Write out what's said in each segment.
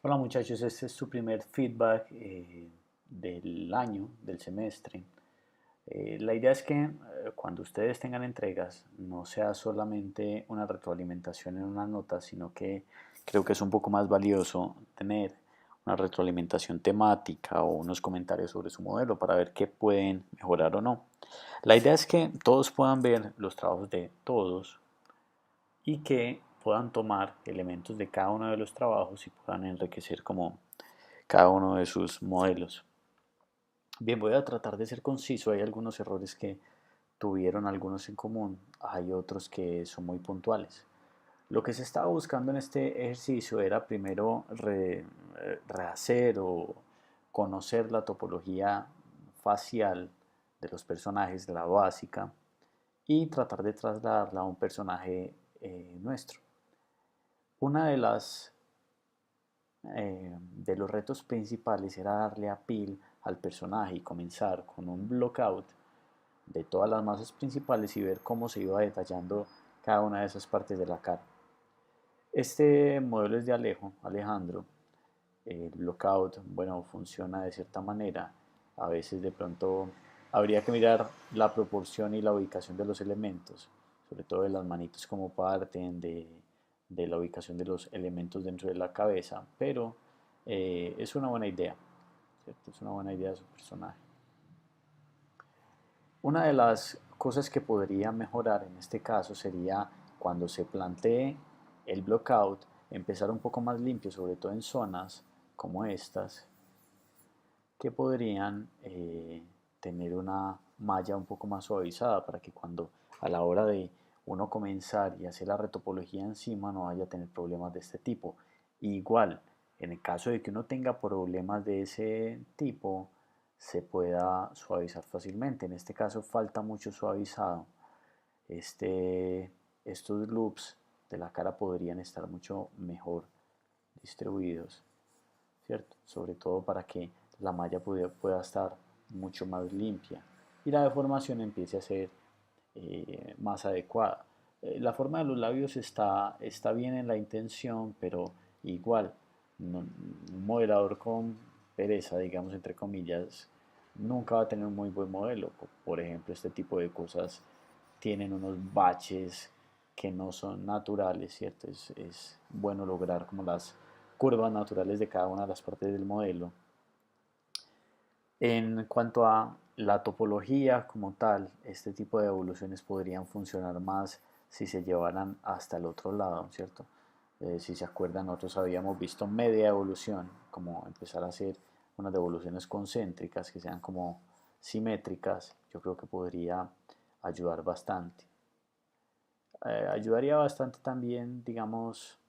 Hola muchachos, este es su primer feedback del año, del semestre. La idea es que cuando ustedes tengan entregas no sea solamente una retroalimentación en una nota, sino que creo que es un poco más valioso tener una retroalimentación temática o unos comentarios sobre su modelo para ver qué pueden mejorar o no. La idea es que todos puedan ver los trabajos de todos y que puedan tomar elementos de cada uno de los trabajos y puedan enriquecer como cada uno de sus modelos. Bien, voy a tratar de ser conciso. Hay algunos errores que tuvieron algunos en común, hay otros que son muy puntuales. Lo que se estaba buscando en este ejercicio era primero rehacer o conocer la topología facial de los personajes de la básica y tratar de trasladarla a un personaje nuestro. Una de los retos principales era darle a pil al personaje y comenzar con un blockout de todas las masas principales y ver cómo se iba detallando cada una de esas partes de la cara. Este modelo es de Alejandro. El blockout, bueno, funciona de cierta manera. A veces de pronto habría que mirar la proporción y la ubicación de los elementos, sobre todo de las manitos como parten, de la ubicación de los elementos dentro de la cabeza, pero es una buena idea, ¿cierto? Es una buena idea de su personaje. Una de las cosas que podría mejorar en este caso sería cuando se plantee el blockout, empezar un poco más limpio, sobre todo en zonas como estas, que podrían tener una malla un poco más suavizada para que cuando a la hora de uno comenzar y hacer la retopología encima no vaya a tener problemas de este tipo. Igual, en el caso de que uno tenga problemas de ese tipo, se pueda suavizar fácilmente. En este caso falta mucho suavizado. Este, estos loops de la cara podrían estar mucho mejor distribuidos, ¿cierto? Sobre todo para que la malla pueda estar mucho más limpia y la deformación empiece a ser más adecuada. La forma de los labios está bien en la intención, pero igual, un modelador con pereza, digamos, entre comillas, nunca va a tener un muy buen modelo. Por ejemplo, este tipo de cosas tienen unos baches que no son naturales, ¿cierto? Es bueno lograr como las curvas naturales de cada una de las partes del modelo. En cuanto a la topología como tal, este tipo de evoluciones podrían funcionar más si se llevaran hasta el otro lado, ¿cierto? Si se acuerdan, nosotros habíamos visto media evolución, como empezar a hacer unas devoluciones concéntricas que sean como simétricas. Yo creo que podría ayudar bastante. Ayudaría bastante también, digamos,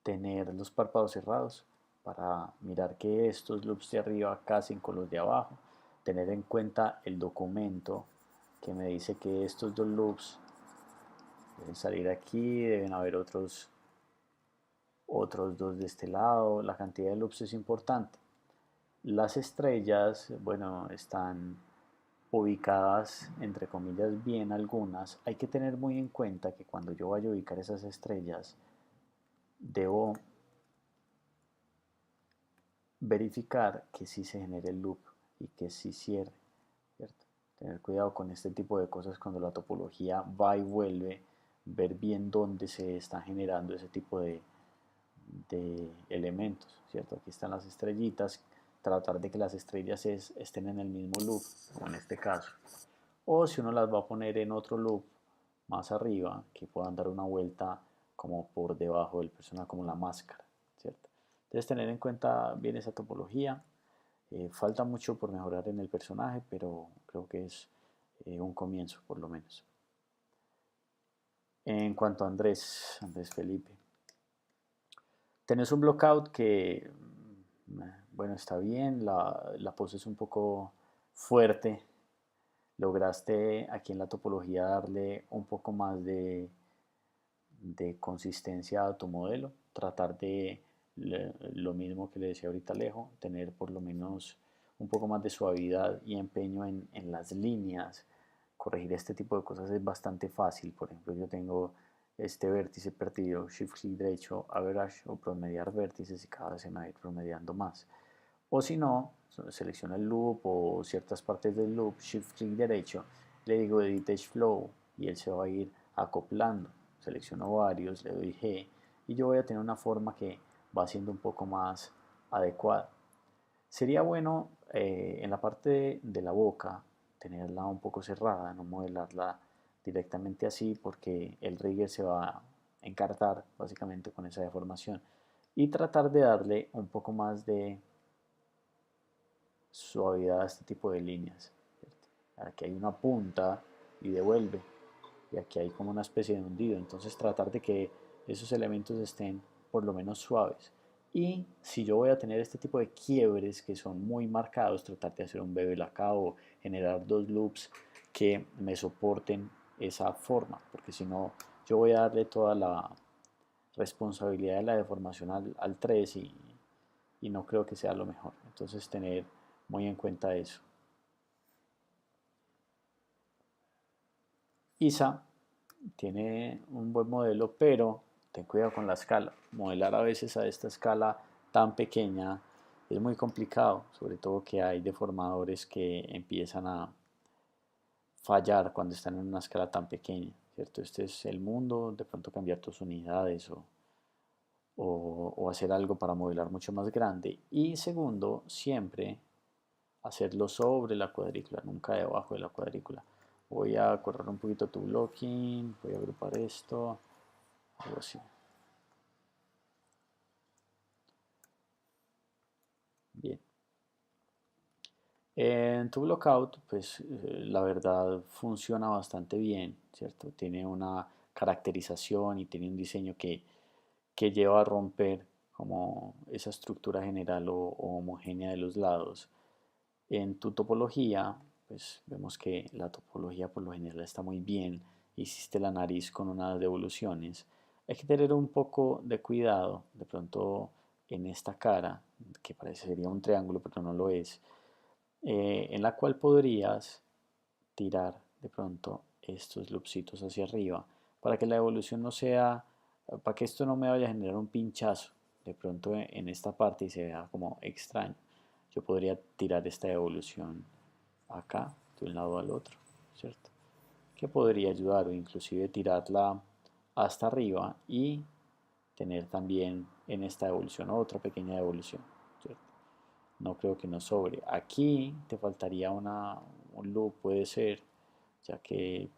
tener los párpados cerrados para mirar que estos loops de arriba casen con los de abajo, tener en cuenta el documento que me dice que estos dos loops deben salir aquí, deben haber otros dos de este lado, la cantidad de loops es importante. Las estrellas, bueno, están ubicadas entre comillas bien algunas. Hay que tener muy en cuenta que cuando yo vaya a ubicar esas estrellas, debo verificar que sí se genere el loop y que sí cierre, ¿cierto? Tener cuidado con este tipo de cosas cuando la topología va y vuelve, ver bien dónde se está generando ese tipo de elementos, ¿cierto? Aquí están las estrellitas, tratar de que las estrellas estén en el mismo loop, como en este caso. O si uno las va a poner en otro loop más arriba, que puedan dar una vuelta como por debajo del personaje, como la máscara, ¿cierto? Entonces tener en cuenta bien esa topología. Falta mucho por mejorar en el personaje, pero creo que es un comienzo por lo menos. En cuanto a Andrés Felipe, tenés un blockout que, bueno, está bien, la pose es un poco fuerte. Lograste aquí en la topología darle un poco más de consistencia a tu modelo, tratar de lo mismo que le decía ahorita Alejo, tener por lo menos un poco más de suavidad y empeño en las líneas. Corregir este tipo de cosas es bastante fácil. Por ejemplo, yo tengo este vértice perdido, shift clic derecho, average o promediar vértices y cada vez se me va a ir promediando más. O si no, selecciono el loop o ciertas partes del loop, shift clic derecho, le digo edit edge flow y él se va a ir acoplando. Selecciono varios, le doy G y yo voy a tener una forma que va siendo un poco más adecuada. Sería bueno en la parte de la boca tenerla un poco cerrada, no modelarla directamente así porque el rigger se va a encartar básicamente con esa deformación y tratar de darle un poco más de suavidad a este tipo de líneas. ¿Cierto? Aquí hay una punta y devuelve y aquí hay como una especie de hundido, entonces tratar de que esos elementos estén por lo menos suaves. Y si yo voy a tener este tipo de quiebres que son muy marcados, tratar de hacer un bevel acá o generar dos loops que me soporten esa forma, porque si no, yo voy a darle toda la responsabilidad de la deformación al 3 y no creo que sea lo mejor. Entonces tener muy en cuenta eso. ISA tiene un buen modelo, pero ten cuidado con la escala. Modelar a veces a esta escala tan pequeña es muy complicado, sobre todo que hay deformadores que empiezan a fallar cuando están en una escala tan pequeña, ¿cierto? Este es el mundo, de pronto cambiar tus unidades o hacer algo para modelar mucho más grande. Y segundo, siempre hacerlo sobre la cuadrícula, nunca debajo de la cuadrícula. Voy a correr un poquito tu blocking, voy a agrupar esto, algo así. Bien. En tu Blockout, pues la verdad funciona bastante bien, ¿cierto? Tiene una caracterización y tiene un diseño que lleva a romper como esa estructura general o homogénea de los lados. En tu topología, pues vemos que la topología por lo general está muy bien. Hiciste la nariz con unas devoluciones. Hay que tener un poco de cuidado, de pronto en esta cara, que parecería un triángulo, pero no lo es, en la cual podrías tirar de pronto estos loopsitos hacia arriba para que la evolución no sea, para que esto no me vaya a generar un pinchazo de pronto en esta parte y se vea como extraño. Yo podría tirar esta evolución acá, de un lado al otro, ¿cierto? Que podría ayudar o inclusive tirarla hasta arriba y tener también en esta evolución otra pequeña evolución, ¿cierto? No creo que nos sobre. Aquí te faltaría un loop, puede ser, ya que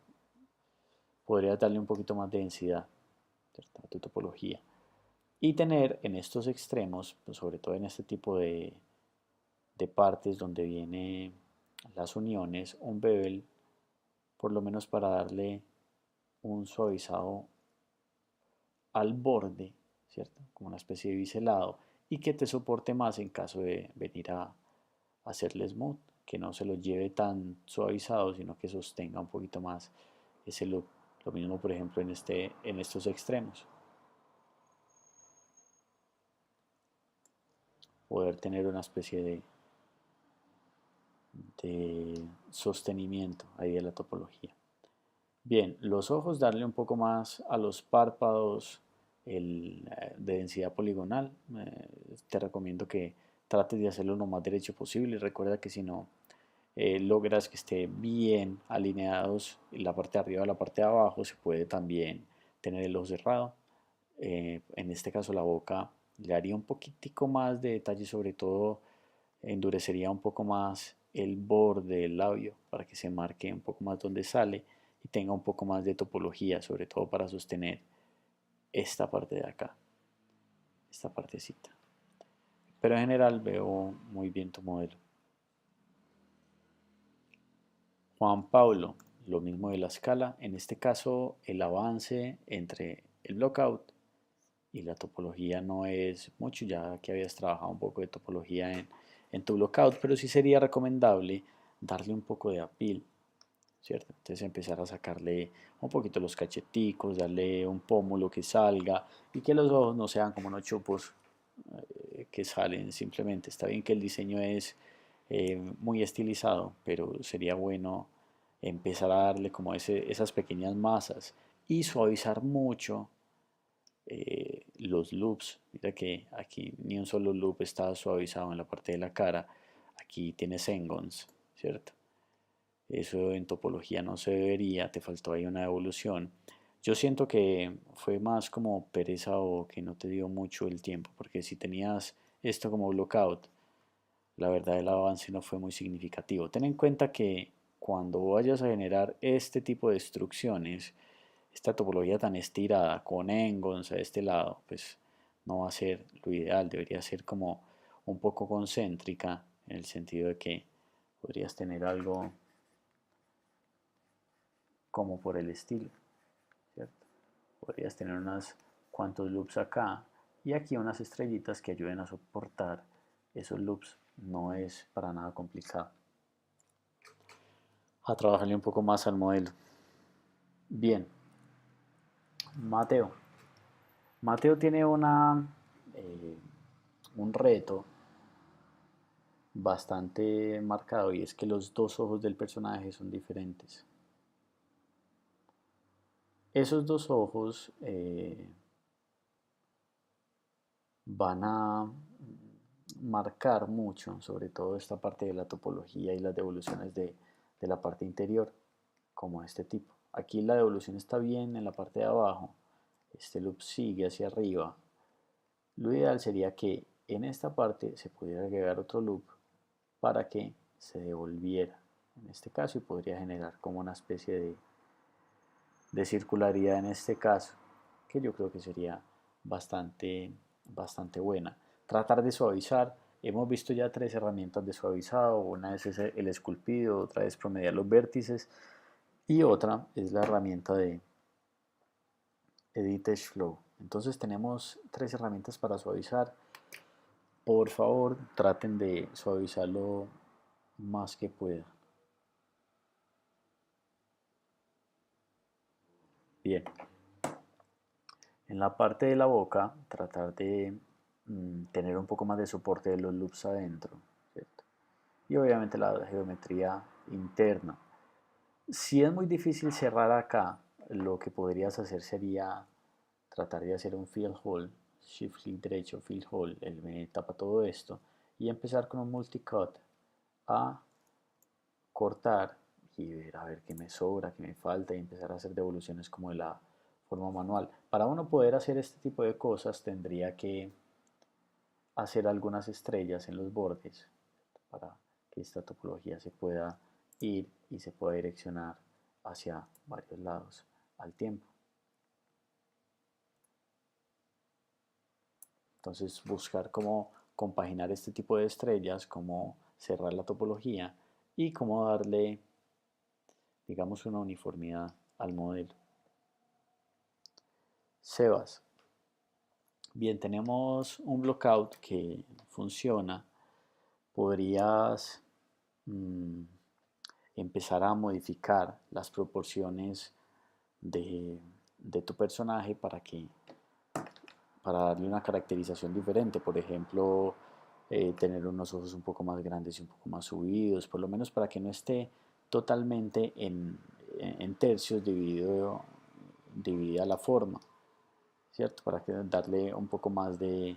podrías darle un poquito más de densidad, ¿cierto?, a tu topología. Y tener en estos extremos, pues sobre todo en este tipo de partes donde vienen las uniones, un bevel, por lo menos para darle un suavizado al borde, ¿cierto? Como una especie de biselado y que te soporte más en caso de venir a hacerle smooth, que no se lo lleve tan suavizado, sino que sostenga un poquito más ese look. Lo mismo, por ejemplo, en estos extremos. Poder tener una especie de sostenimiento ahí de la topología. Bien, los ojos, darle un poco más a los párpados de densidad poligonal. Te recomiendo que trates de hacerlo lo más derecho posible. Recuerda que si no logras que esté bien alineados en la parte de arriba y la parte de abajo, se puede también tener el ojo cerrado. En este caso la boca le haría un poquitico más de detalle, sobre todo endurecería un poco más el borde del labio para que se marque un poco más donde sale y tenga un poco más de topología, sobre todo para sostener esta parte de acá, esta partecita. Pero en general veo muy bien tu modelo. Juan Pablo, lo mismo de la escala. En este caso, el avance entre el blockout y la topología no es mucho, ya que habías trabajado un poco de topología en tu blockout, pero sí sería recomendable darle un poco de appeal, ¿cierto? Entonces empezar a sacarle un poquito los cacheticos, darle un pómulo que salga y que los ojos no sean como unos chupos que salen simplemente. Está bien que el diseño es muy estilizado, pero sería bueno empezar a darle como esas pequeñas masas y suavizar mucho los loops. Mira que aquí ni un solo loop está suavizado en la parte de la cara. Aquí tienes engons, ¿cierto? Eso en topología no se debería, te faltó ahí una evolución. Yo siento que fue más como pereza o que no te dio mucho el tiempo, porque si tenías esto como blockout, la verdad el avance no fue muy significativo. Ten en cuenta que cuando vayas a generar este tipo de instrucciones, esta topología tan estirada con engons a este lado, pues no va a ser lo ideal, debería ser como un poco concéntrica en el sentido de que podrías tener algo como por el estilo, ¿cierto? Podrías tener unos cuantos loops acá y aquí unas estrellitas que ayuden a soportar esos loops. No es para nada complicado. A trabajarle un poco más al modelo. Bien, Mateo. Mateo tiene eh, un reto bastante marcado y es que los dos ojos del personaje son diferentes. Esos dos ojos van a marcar mucho, sobre todo esta parte de la topología y las devoluciones de la parte interior, como este tipo. Aquí la devolución está bien en la parte de abajo, este loop sigue hacia arriba. Lo ideal sería que en esta parte se pudiera agregar otro loop para que se devolviera en este caso y podría generar como una especie de circularidad en este caso, que yo creo que sería bastante buena. Tratar de suavizar, hemos visto ya tres herramientas de suavizado, una es el esculpido, otra es promediar los vértices y otra es la herramienta de Edit Edge Flow. Entonces tenemos tres herramientas para suavizar. Por favor, traten de suavizarlo más que puedan. Bien, en la parte de la boca, tratar de tener un poco más de soporte de los loops adentro, ¿cierto? Y obviamente la geometría interna. Si es muy difícil cerrar acá, lo que podrías hacer sería tratar de hacer un fill hole, shift clic derecho, fill hole, él me tapa todo esto, y empezar con un multicut a cortar y ver a ver qué me sobra, qué me falta y empezar a hacer devoluciones como de la forma manual. Para uno poder hacer este tipo de cosas tendría que hacer algunas estrellas en los bordes para que esta topología se pueda ir y se pueda direccionar hacia varios lados al tiempo. Entonces buscar cómo compaginar este tipo de estrellas, cómo cerrar la topología y cómo darle, digamos, una uniformidad al modelo. Sebas, bien, tenemos un blockout que funciona. Podrías mm, empezar a modificar las proporciones de tu personaje para darle una caracterización diferente. Por ejemplo, tener unos ojos un poco más grandes y un poco más subidos, por lo menos para que no esté totalmente en tercios dividida la forma, ¿cierto? Para que darle un poco más de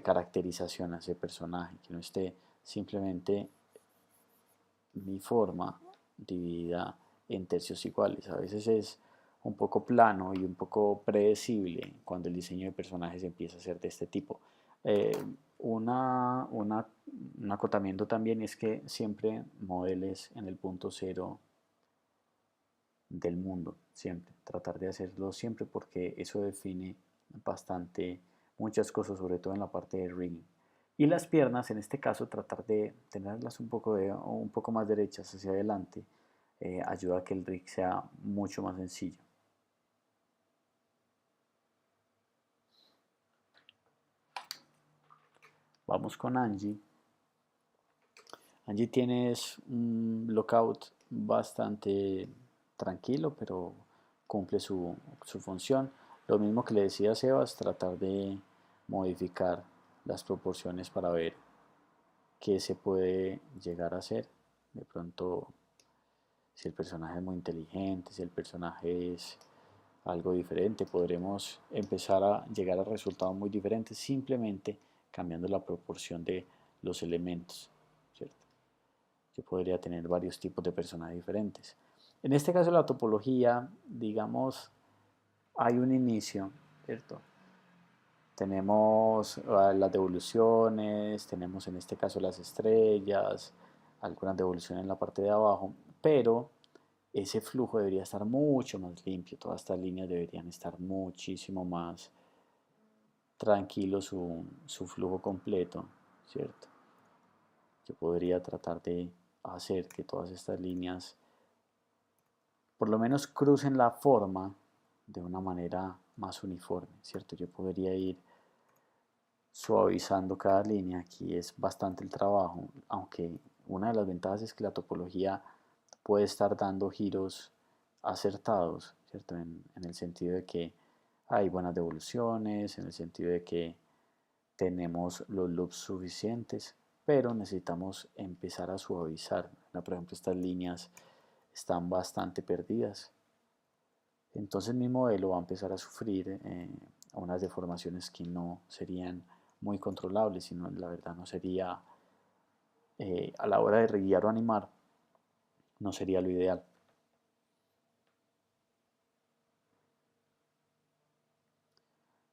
caracterización a ese personaje, que no esté simplemente mi forma dividida en tercios iguales. A veces es un poco plano y un poco predecible cuando el diseño de personajes empieza a ser de este tipo. Eh, un acotamiento también es que siempre modeles en el punto cero del mundo, siempre, tratar de hacerlo siempre porque eso define bastante muchas cosas, sobre todo en la parte de rigging. Y las piernas, en este caso, tratar de tenerlas un poco más derechas hacia adelante, ayuda a que el rig sea mucho más sencillo. Vamos con Angie. Angie tienes un lockout bastante tranquilo, pero cumple su función. Lo mismo que le decía a Sebas, tratar de modificar las proporciones para ver qué se puede llegar a hacer. De pronto, si el personaje es muy inteligente, si el personaje es algo diferente, podremos empezar a llegar a resultados muy diferentes simplemente cambiando la proporción de los elementos, ¿cierto? Yo podría tener varios tipos de personajes diferentes. En este caso la topología, digamos, hay un inicio, ¿cierto? Tenemos las devoluciones, tenemos en este caso las estrellas, algunas devoluciones en la parte de abajo, pero ese flujo debería estar mucho más limpio, todas estas líneas deberían estar muchísimo más tranquilo su flujo completo, ¿cierto? Yo podría tratar de hacer que todas estas líneas por lo menos crucen la forma de una manera más uniforme, ¿cierto? Yo podría ir suavizando cada línea. Aquí es bastante el trabajo, aunque una de las ventajas es que la topología puede estar dando giros acertados, ¿cierto? En el sentido de que hay buenas devoluciones, en el sentido de que tenemos los loops suficientes, pero necesitamos empezar a suavizar. Por ejemplo, estas líneas están bastante perdidas. Entonces mi modelo va a empezar a sufrir unas deformaciones que no serían muy controlables, sino la verdad no sería, a la hora de guiar o animar, no sería lo ideal.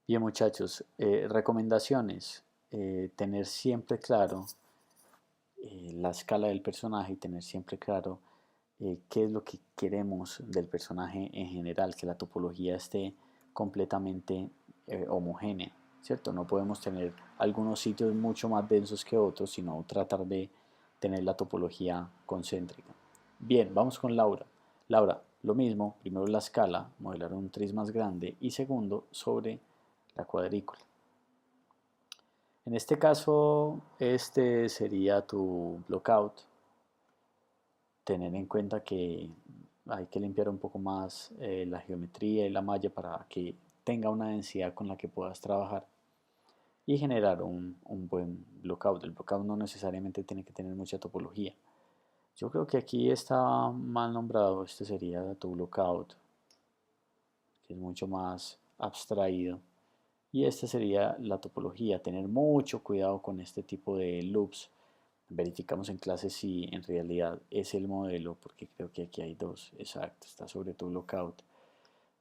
Bien muchachos, recomendaciones, tener siempre claro la escala del personaje y tener siempre claro qué es lo que queremos del personaje en general, que la topología esté completamente homogénea, ¿cierto? No podemos tener algunos sitios mucho más densos que otros, sino tratar de tener la topología concéntrica. Bien, vamos con Laura. Laura, lo mismo, primero la escala, modelar un tris más grande y segundo sobre la cuadrícula. En este caso, este sería tu blockout. Tener en cuenta que hay que limpiar un poco más la geometría y la malla para que tenga una densidad con la que puedas trabajar y generar un buen blockout. El blockout no necesariamente tiene que tener mucha topología. Yo creo que aquí está mal nombrado, este sería tu blockout, que es mucho más abstraído. Y esta sería la topología, tener mucho cuidado con este tipo de loops. Verificamos en clase si en realidad es el modelo, porque creo que aquí hay dos, exacto, está sobre tu lookout.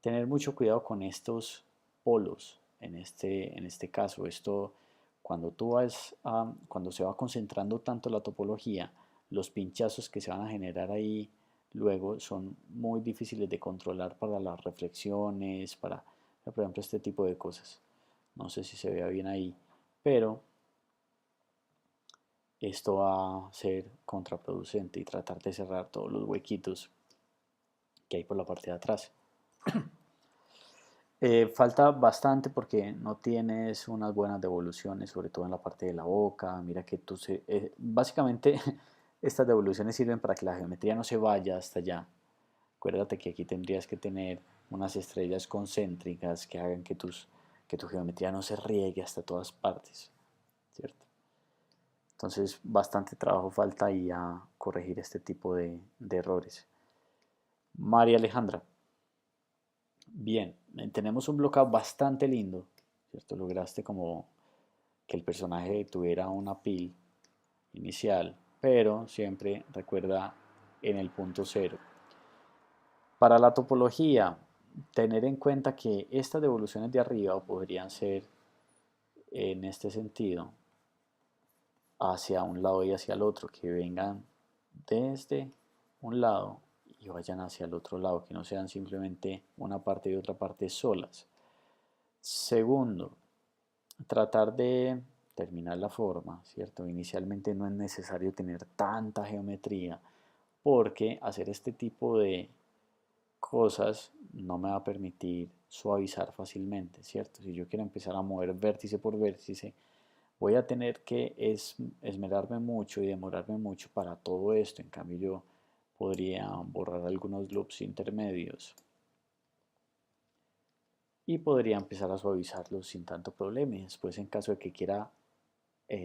Tener mucho cuidado con estos polos, en este caso, esto cuando cuando se va concentrando tanto la topología, los pinchazos que se van a generar ahí luego son muy difíciles de controlar para las reflexiones, para, por ejemplo, este tipo de cosas. No sé si se vea bien ahí, pero esto va a ser contraproducente y tratar de cerrar todos los huequitos que hay por la parte de atrás. Falta bastante porque no tienes unas buenas devoluciones, sobre todo en la parte de la boca. Mira que básicamente estas devoluciones sirven para que la geometría no se vaya hasta allá. Acuérdate que aquí tendrías que tener unas estrellas concéntricas que hagan que tu geometría no se riegue hasta todas partes, ¿cierto? Entonces, bastante trabajo falta ahí a corregir este tipo de errores. María Alejandra, bien, tenemos un bloqueo bastante lindo, ¿cierto? Lograste como que el personaje tuviera una pil inicial, pero siempre recuerda en el punto cero. Para la topología, tener en cuenta que estas devoluciones de arriba podrían ser en este sentido hacia un lado y hacia el otro, que vengan desde un lado y vayan hacia el otro lado, que no sean simplemente una parte y otra parte solas. Segundo, tratar de terminar la forma, ¿cierto? Inicialmente no es necesario tener tanta geometría porque hacer este tipo de cosas no me va a permitir suavizar fácilmente, ¿cierto? Si yo quiero empezar a mover vértice por vértice, voy a tener que esmerarme mucho y demorarme mucho para todo esto. En cambio, yo podría borrar algunos loops intermedios y podría empezar a suavizarlos sin tanto problema. Y después, en caso de que quiera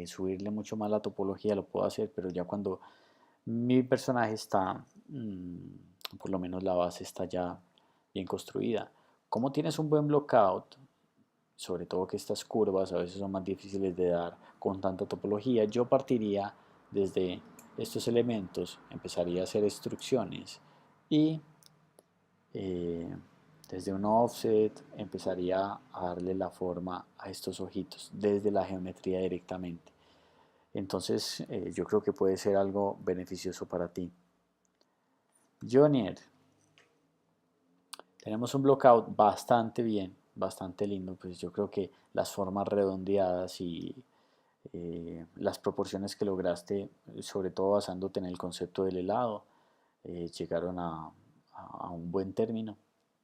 subirle mucho más la topología, lo puedo hacer, pero ya cuando mi personaje está, por lo menos la base está ya bien construida. Como tienes un buen blockout, sobre todo que estas curvas a veces son más difíciles de dar con tanta topología, yo partiría desde estos elementos, empezaría a hacer instrucciones y eh, desde un offset empezaría a darle la forma a estos ojitos desde la geometría directamente. Entonces yo creo que puede ser algo beneficioso para ti. Jonier, tenemos un blockout bastante bien, bastante lindo, pues yo creo que las formas redondeadas y las proporciones que lograste, sobre todo basándote en el concepto del helado, llegaron a un buen término,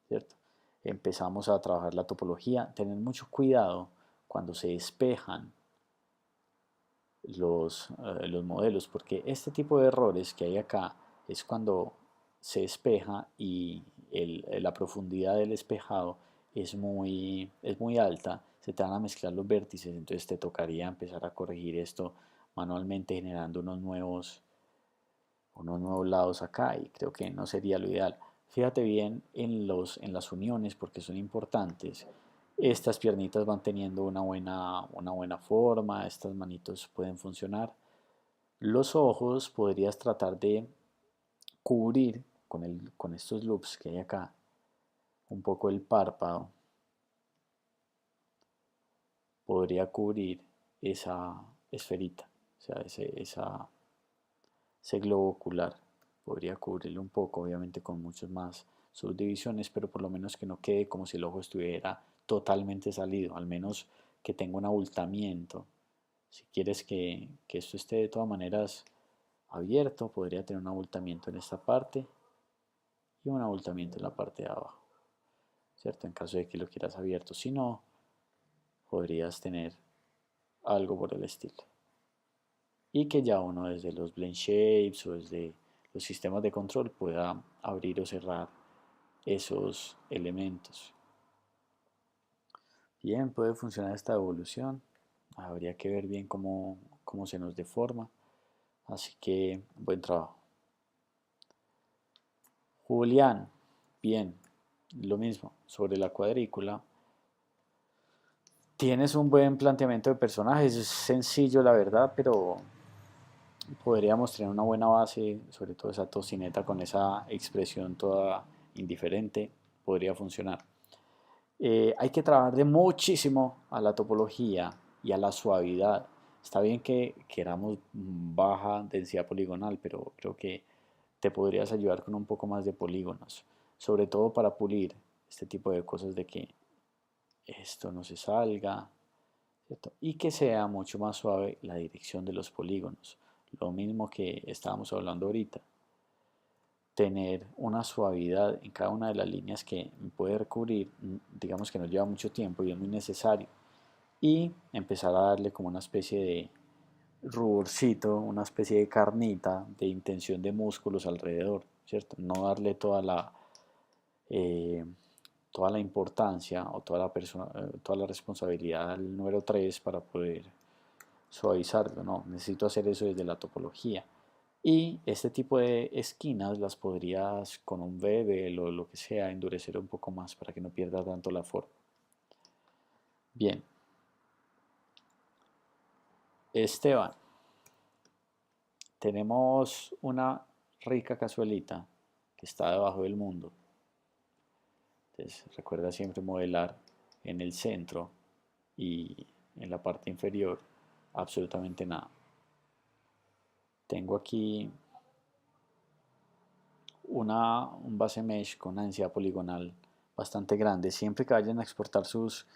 ¿cierto? Empezamos a trabajar la topología, tener mucho cuidado cuando se despejan los modelos, porque este tipo de errores que hay acá es cuando se despeja y la profundidad del espejado es muy alta, se te van a mezclar los vértices, entonces te tocaría empezar a corregir esto manualmente generando unos nuevos lados acá y creo que no sería lo ideal. Fíjate bien en las uniones porque son importantes. Estas piernitas van teniendo una buena forma, estas manitos pueden funcionar. Los ojos podrías tratar de cubrir con estos loops que hay acá un poco el párpado. Podría cubrir esa esferita, o sea, ese globo ocular. Podría cubrirlo un poco, obviamente con muchas más subdivisiones, pero por lo menos que no quede como si el ojo estuviera totalmente salido, al menos que tenga un abultamiento. Si quieres que esto esté de todas maneras abierto, podría tener un abultamiento en esta parte y un abultamiento en la parte de abajo, ¿cierto? En caso de que lo quieras abierto, si no, podrías tener algo por el estilo. Y que ya uno desde los blend shapes o desde los sistemas de control pueda abrir o cerrar esos elementos. Bien, puede funcionar esta evolución. Habría que ver bien cómo se nos deforma. Así que buen trabajo. Julián, bien, lo mismo, sobre la cuadrícula. Tienes un buen planteamiento de personajes, es sencillo la verdad, pero podríamos tener una buena base, sobre todo esa tocineta con esa expresión toda indiferente, podría funcionar. Hay que trabajar de muchísimo a la topología y a la suavidad. Está bien que queramos baja densidad poligonal, pero creo que te podrías ayudar con un poco más de polígonos, sobre todo para pulir este tipo de cosas de que esto no se salga, ¿cierto? Y que sea mucho más suave la dirección de los polígonos. Lo mismo que estábamos hablando ahorita, tener una suavidad en cada una de las líneas que puede recubrir, digamos que nos lleva mucho tiempo y es muy necesario, y empezar a darle como una especie de ruborcito, una especie de carnita de intención de músculos alrededor, ¿cierto? No darle eh, toda la importancia o toda la responsabilidad al número 3 para poder suavizarlo, no, necesito hacer eso desde la topología. Y este tipo de esquinas las podrías con un bevel o lo que sea endurecer un poco más para que no pierda tanto la forma. Bien, Esteban, tenemos una rica cazuelita que está debajo del mundo. Entonces recuerda siempre modelar en el centro y en la parte inferior absolutamente nada. Tengo aquí un base mesh con una densidad poligonal bastante grande. Siempre que vayan a exportar sus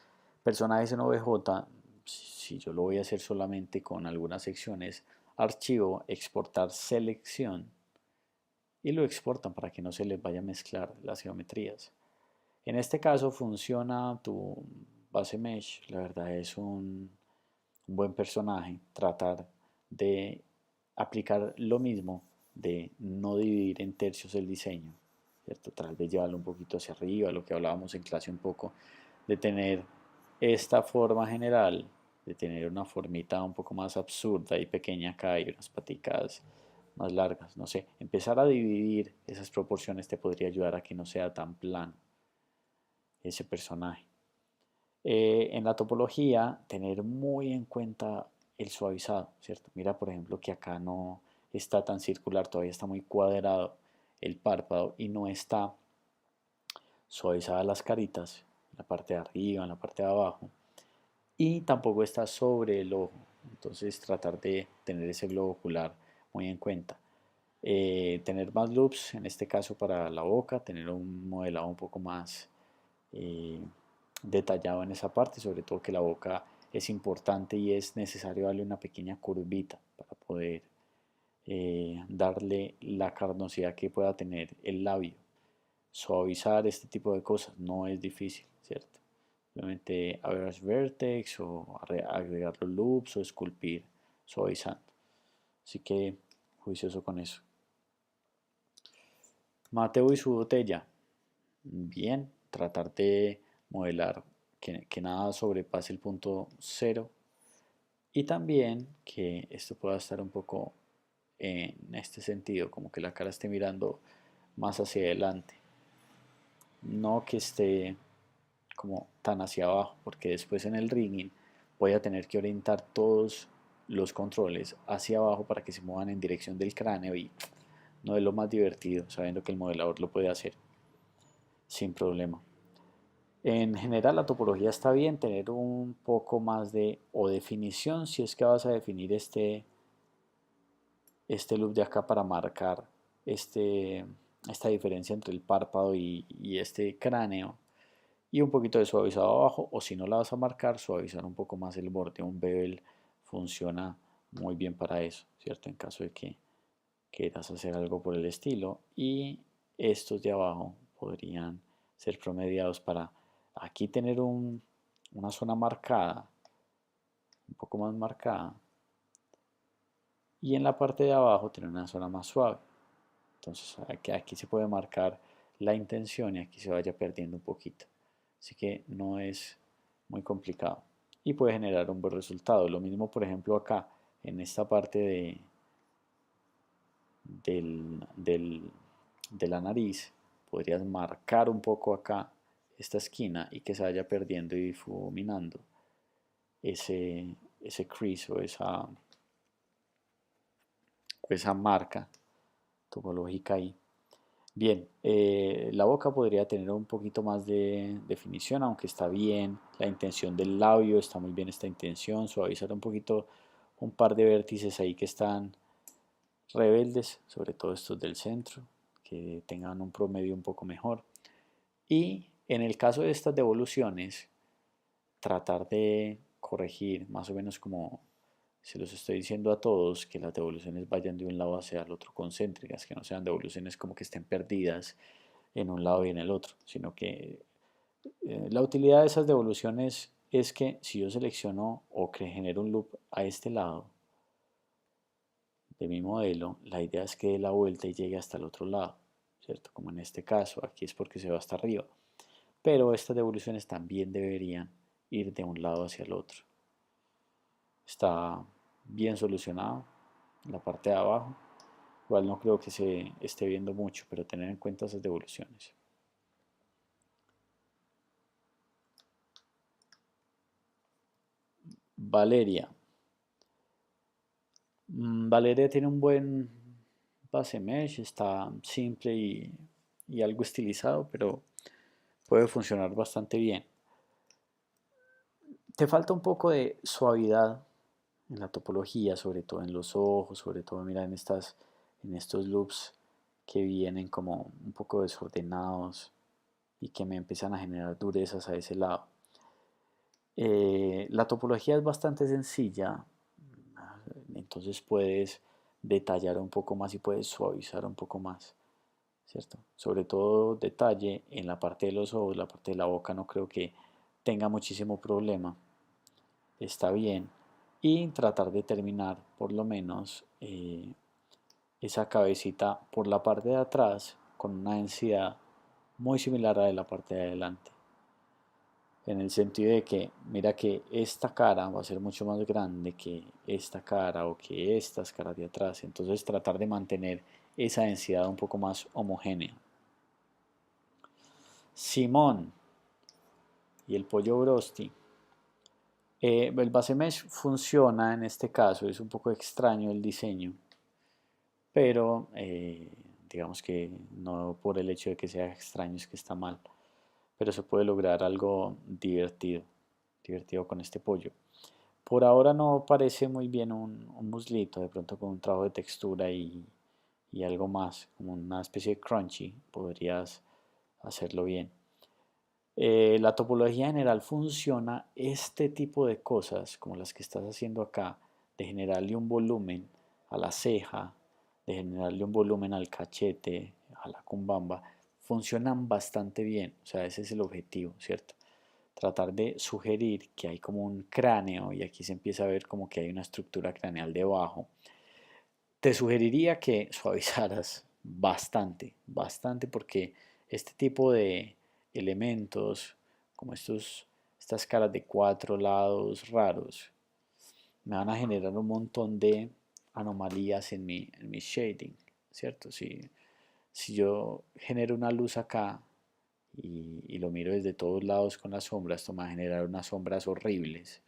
personajes en OBJ, si yo lo voy a hacer solamente con algunas secciones, archivo, exportar selección y lo exportan para que no se les vaya a mezclar las geometrías. En este caso funciona tu base mesh, la verdad es un buen personaje, tratar de aplicar lo mismo, de no dividir en tercios el diseño, ¿cierto? Tal vez llevarlo un poquito hacia arriba, lo que hablábamos en clase un poco, de tener esta forma general, de tener una formita un poco más absurda y pequeña acá y unas paticas más largas, no sé, empezar a dividir esas proporciones te podría ayudar a que no sea tan plano. ese personaje. En la topología, tener muy en cuenta el suavizado, ¿cierto? Mira, por ejemplo, que acá no está tan circular, todavía está muy cuadrado el párpado y no está suavizada las caritas, en la parte de arriba, en la parte de abajo, y tampoco está sobre el ojo. Entonces, tratar de tener ese globo ocular muy en cuenta. Tener más loops, en este caso para la boca, tener un modelado un poco más eh, detallado en esa parte, sobre todo que la boca es importante y es necesario darle una pequeña curvita para poder darle la carnosidad que pueda tener el labio. Suavizar este tipo de cosas no es difícil, ¿cierto? Simplemente average vertex o agregar los loops o esculpir suavizando. Así que juicioso con eso. Mateo y su botella. Bien, tratar de modelar que nada sobrepase el punto cero y también que esto pueda estar un poco en este sentido, como que la cara esté mirando más hacia adelante, no que esté como tan hacia abajo, porque después en el rigging voy a tener que orientar todos los controles hacia abajo para que se muevan en dirección del cráneo y no es lo más divertido, sabiendo que el modelador lo puede hacer sin problema. En general la topología está bien, tener un poco más de o definición si es que vas a definir este loop de acá para marcar esta diferencia entre el párpado y este cráneo y un poquito de suavizado abajo o si no la vas a marcar suavizar un poco más el borde. Un bevel funciona muy bien para eso, ¿cierto? En caso de que quieras hacer algo por el estilo y estos de abajo podrían ser promediados para aquí tener una zona marcada, un poco más marcada, y en la parte de abajo tener una zona más suave. Entonces aquí se puede marcar la intención y aquí se vaya perdiendo un poquito. Así que no es muy complicado y puede generar un buen resultado. Lo mismo, por ejemplo, acá en esta parte de la nariz, podrías marcar un poco acá esta esquina y que se vaya perdiendo y difuminando ese crease o esa marca topológica ahí. Bien, la boca podría tener un poquito más de definición, aunque está bien. La intención del labio, está muy bien esta intención. Suavizar un poquito un par de vértices ahí que están rebeldes, sobre todo estos del centro, que tengan un promedio un poco mejor. Y en el caso de estas devoluciones, tratar de corregir más o menos como se los estoy diciendo a todos, que las devoluciones vayan de un lado hacia el otro concéntricas, que no sean devoluciones como que estén perdidas en un lado y en el otro, sino que la utilidad de esas devoluciones es que si yo selecciono o que genero un loop a este lado de mi modelo, la idea es que dé la vuelta y llegue hasta el otro lado, ¿cierto? Como en este caso, aquí es porque se va hasta arriba, pero estas devoluciones también deberían ir de un lado hacia el otro. Está bien solucionado en la parte de abajo. Igual no creo que se esté viendo mucho, pero tener en cuenta esas devoluciones. Valeria. Valeria tiene un buen base mesh, está simple y algo estilizado, pero puede funcionar bastante bien. Te falta un poco de suavidad en la topología, sobre todo en los ojos, sobre todo mira en estos loops que vienen como un poco desordenados y que me empiezan a generar durezas a ese lado. La topología es bastante sencilla, entonces puedes detallar un poco más y puedes suavizar un poco más, ¿cierto? Sobre todo detalle en la parte de los ojos, la parte de la boca no creo que tenga muchísimo problema, está bien. Y tratar de terminar por lo menos esa cabecita por la parte de atrás con una densidad muy similar a la de la parte de adelante. En el sentido de que, mira que esta cara va a ser mucho más grande que esta cara o que estas caras de atrás. Entonces tratar de mantener esa densidad un poco más homogénea. Simón, y el pollo brosti. El base mesh funciona en este caso, es un poco extraño el diseño, pero digamos que no por el hecho de que sea extraño es que está mal, pero se puede lograr algo divertido con este pollo. Por ahora no parece muy bien un muslito, de pronto con un trabajo de textura y algo más, como una especie de crunchy, podrías hacerlo bien. La topología general funciona este tipo de cosas, como las que estás haciendo acá, de generarle un volumen a la ceja, de generarle un volumen al cachete, a la cumbamba, funcionan bastante bien, o sea, ese es el objetivo, ¿cierto? Tratar de sugerir que hay como un cráneo y aquí se empieza a ver como que hay una estructura craneal debajo. Te sugeriría que suavizaras bastante porque este tipo de elementos, como estas caras de cuatro lados raros, me van a generar un montón de anomalías en mi shading, ¿cierto? Si yo genero una luz acá y lo miro desde todos lados con las sombras, esto me va a generar unas sombras horribles.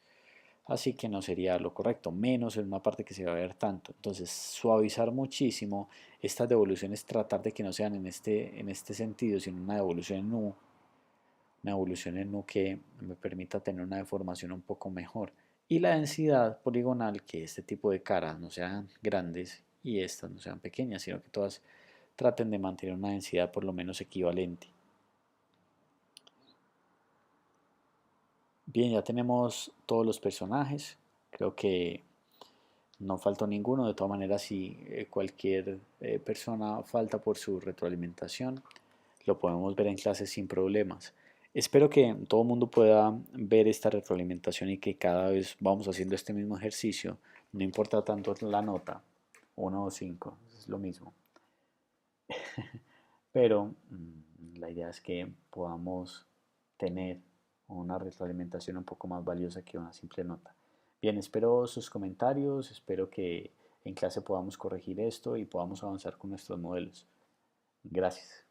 Así que no sería lo correcto, menos en una parte que se va a ver tanto. Entonces, suavizar muchísimo estas devoluciones, tratar de que no sean en este sentido, sino una devolución en U, una evolución en U que me permita tener una deformación un poco mejor. Y la densidad poligonal, que este tipo de caras no sean grandes y estas no sean pequeñas, sino que todas traten de mantener una densidad por lo menos equivalente. Bien, ya tenemos todos los personajes. Creo que no faltó ninguno. De todas maneras, si cualquier persona falta por su retroalimentación, lo podemos ver en clase sin problemas. Espero que todo el mundo pueda ver esta retroalimentación y que cada vez vamos haciendo este mismo ejercicio. No importa tanto la nota, 1 o 5, es lo mismo. Pero la idea es que podamos tener una retroalimentación un poco más valiosa que una simple nota. Bien, espero sus comentarios, espero que en clase podamos corregir esto y podamos avanzar con nuestros modelos. Gracias.